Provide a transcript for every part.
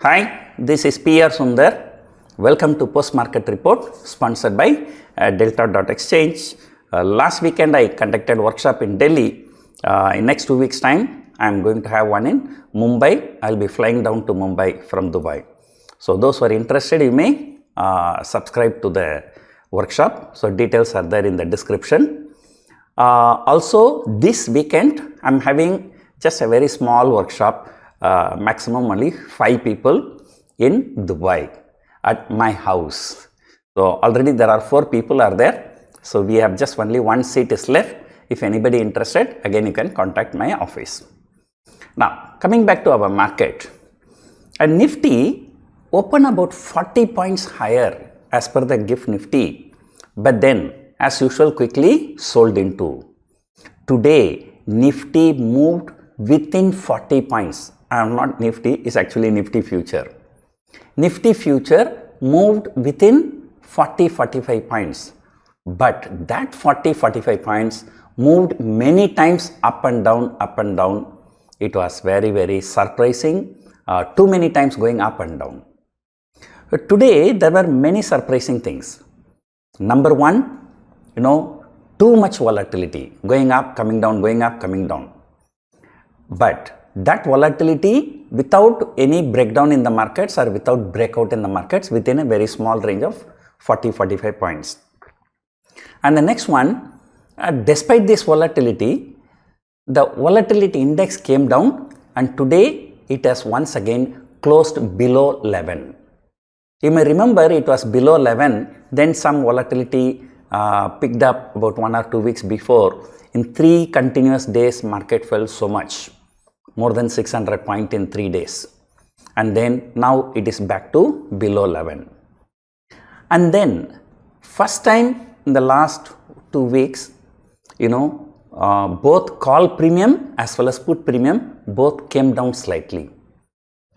Hi, this is PR Sundar. Welcome to Post Market Report sponsored by Delta.exchange. Last weekend I conducted workshop in Delhi. In next 2 weeks time I am going to have one in Mumbai. I will be flying down to Mumbai from Dubai. So those who are interested, you may subscribe to the workshop. So details are there in the description. Also this weekend I am having just a very small workshop, maximum only 5 people in Dubai at my house. So already there are 4 people are there. So we have just only 1 seat is left. If anybody interested, again you can contact my office. Now coming back to our market, and Nifty opened about 40 points higher as per the GIFT Nifty, but then as usual quickly sold into. Today Nifty moved within 40 points. Not Nifty, is actually Nifty future. Nifty future moved within 40-45 points, but that 40-45 points moved many times up and down, up and down. It was very surprising, too many times going up and down. But today there were many surprising things. Number one, too much volatility, going up, coming down, going up, coming down. But that volatility without any breakdown in the markets or without breakout in the markets within a very small range of 40-45 points. And the next one, despite this volatility, the volatility index came down and today it has once again closed below 11. You may remember it was below 11, then some volatility picked up about 1 or 2 weeks before. In 3 continuous days market fell so much, more than 600 points in 3 days, and then now it is back to below 11. And then first time in the last 2 weeks, both call premium as well as put premium both came down slightly.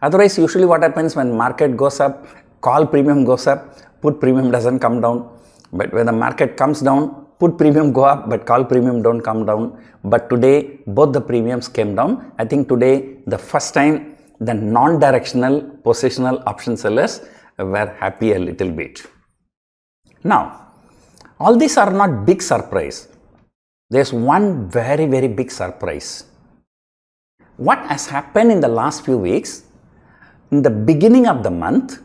Otherwise usually what happens when market goes up, call premium goes up, put premium doesn't come down. But when the market comes down, put premium go up, but call premium don't come down. But today both the premiums came down. I think today the first time the non-directional positional option sellers were happy a little bit. Now all these are not big surprise. There's one very big surprise. What has happened in the last few weeks, in the beginning of the month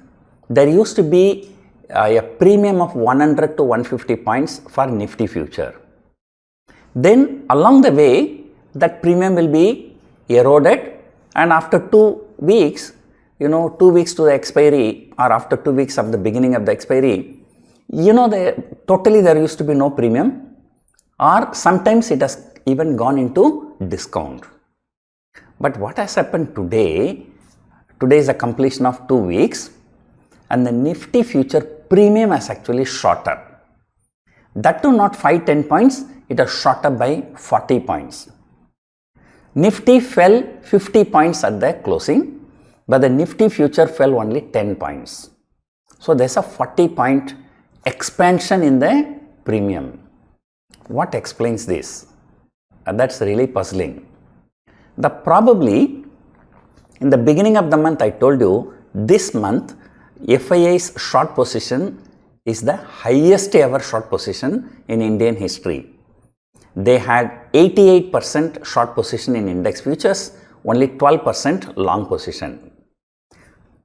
there used to be a premium of 100 to 150 points for Nifty future. Then along the way that premium will be eroded, and after 2 weeks, 2 weeks to the expiry or after 2 weeks of the beginning of the expiry, totally there used to be no premium, or sometimes it has even gone into discount. But what has happened today? Today is the completion of 2 weeks and the Nifty future premium has actually shot up. That too not 5-10 points, it has shot up by 40 points. Nifty fell 50 points at the closing, but the Nifty future fell only 10 points. So there's a 40 point expansion in the premium. What explains this? That's really puzzling. Probably in the beginning of the month I told you, this month FIIs short position is the highest ever short position in Indian history. They had 88% short position in index futures, only 12% long position.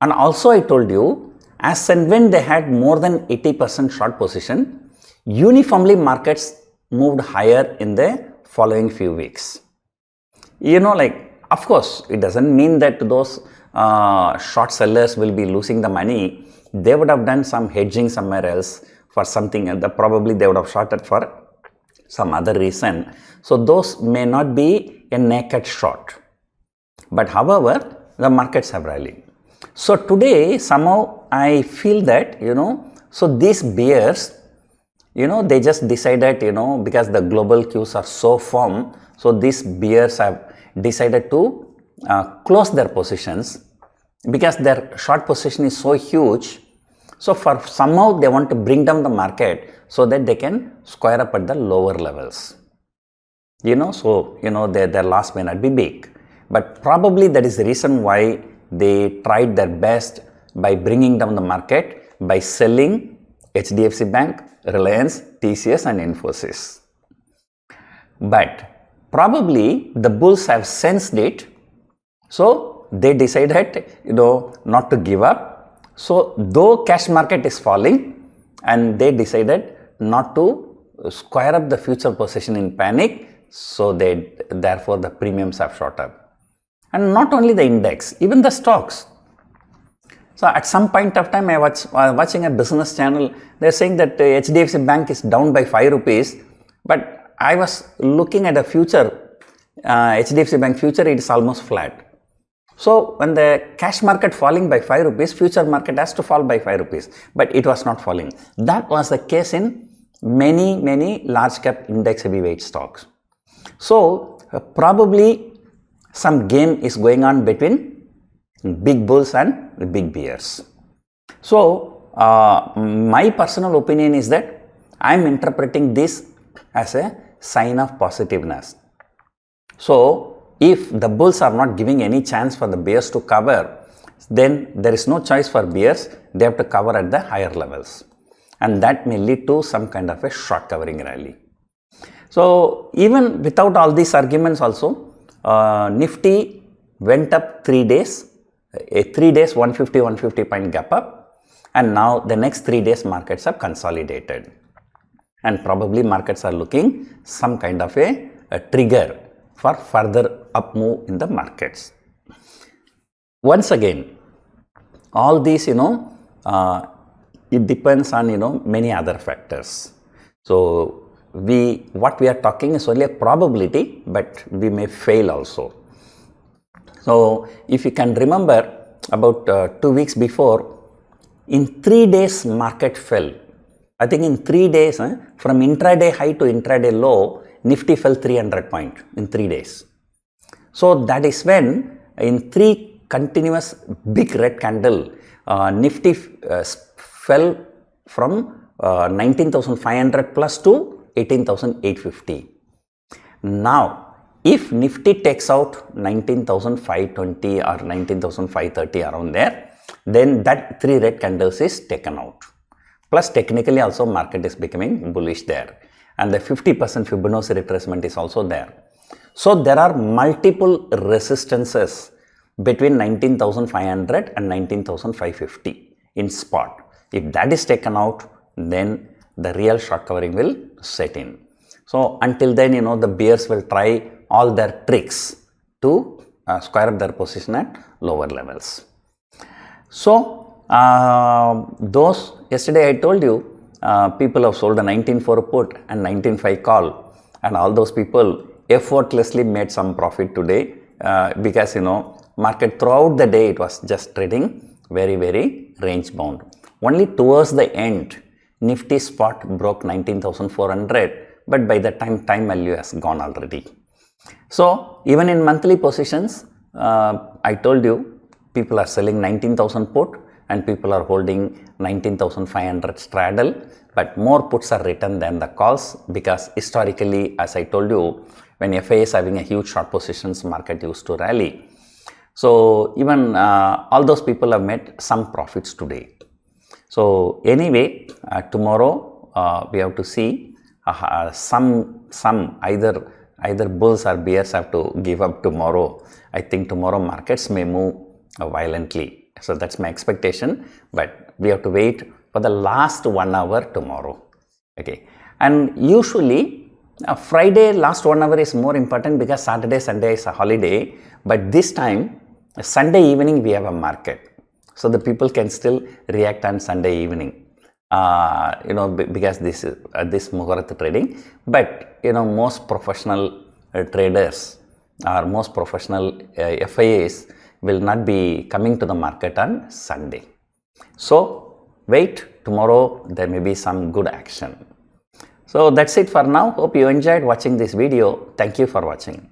And also I told you, as and when they had more than 80% short position, uniformly markets moved higher in the following few weeks. Of course, it doesn't mean that those short sellers will be losing the money. They would have done some hedging somewhere else for something else. Probably they would have shorted for some other reason. So those may not be a naked short. But however, the markets have rallied. So today somehow I feel that, so these bears, they just decided, because the global cues are so firm, so these bears have decided to close their positions because their short position is so huge. So for somehow they want to bring down the market so that they can square up at the lower levels. Their loss may not be big, but probably that is the reason why they tried their best by bringing down the market by selling HDFC Bank, Reliance, TCS and Infosys. But probably the bulls have sensed it, so they decided, not to give up. So though cash market is falling, and they decided not to square up the future position in panic, so therefore the premiums have shot up. And not only the index, even the stocks. So at some point of time, I was watching a business channel. They're saying that HDFC Bank is down by 5 rupees, but I was looking at a future, HDFC Bank future, it is almost flat. So when the cash market falling by 5 rupees, future market has to fall by 5 rupees, but it was not falling. That was the case in many large cap index heavyweight stocks. So probably some game is going on between big bulls and big bears. So my personal opinion is that I am interpreting this as a sign of positiveness. So if the bulls are not giving any chance for the bears to cover, then there is no choice for bears, they have to cover at the higher levels, and that may lead to some kind of a short covering rally. So even without all these arguments also, Nifty went up 3 days, a 3 days 150 point gap up, and now the next 3 days markets have consolidated, and probably markets are looking some kind of a trigger for further up move in the markets. Once again, all these, it depends on, many other factors. So what we are talking is only a probability, but we may fail also. So if you can remember, about 2 weeks before, in 3 days market fell. I think in 3 days, from intraday high to intraday low, Nifty fell 300 points in 3 days. So that is when in 3 continuous big red candle, Nifty fell from 19,500 plus to 18,850. Now, if Nifty takes out 19,520 or 19,530 around there, then that 3 red candles is taken out. Plus technically also market is becoming bullish there, and the 50% Fibonacci retracement is also there. So there are multiple resistances between 19,500 and 19,550 in spot. If that is taken out, then the real short covering will set in. So until then, the bears will try all their tricks to square up their position at lower levels. So yesterday I told you, people have sold a 19.4 put and 19.5 call, and all those people effortlessly made some profit today, because market throughout the day it was just trading very range bound. Only towards the end, Nifty spot broke 19,400, but by the time value has gone already. So even in monthly positions, I told you, people are selling 19,000 put and people are holding 19,500 straddle, but more puts are written than the calls, because historically, as I told you, when FII is having a huge short positions, market used to rally. So even all those people have made some profits today. So anyway, tomorrow we have to see either bulls or bears have to give up tomorrow. I think tomorrow markets may move violently. So that's my expectation, but we have to wait for the last 1 hour tomorrow. Okay, and usually Friday last 1 hour is more important because Saturday, Sunday is a holiday, but this time Sunday evening we have a market, so the people can still react on Sunday evening, because this is this Muhurat trading. But most professional traders or most professional FIIs will not be coming to the market on Sunday. So wait, tomorrow there may be some good action. So that's it for now. Hope you enjoyed watching this video. Thank you for watching.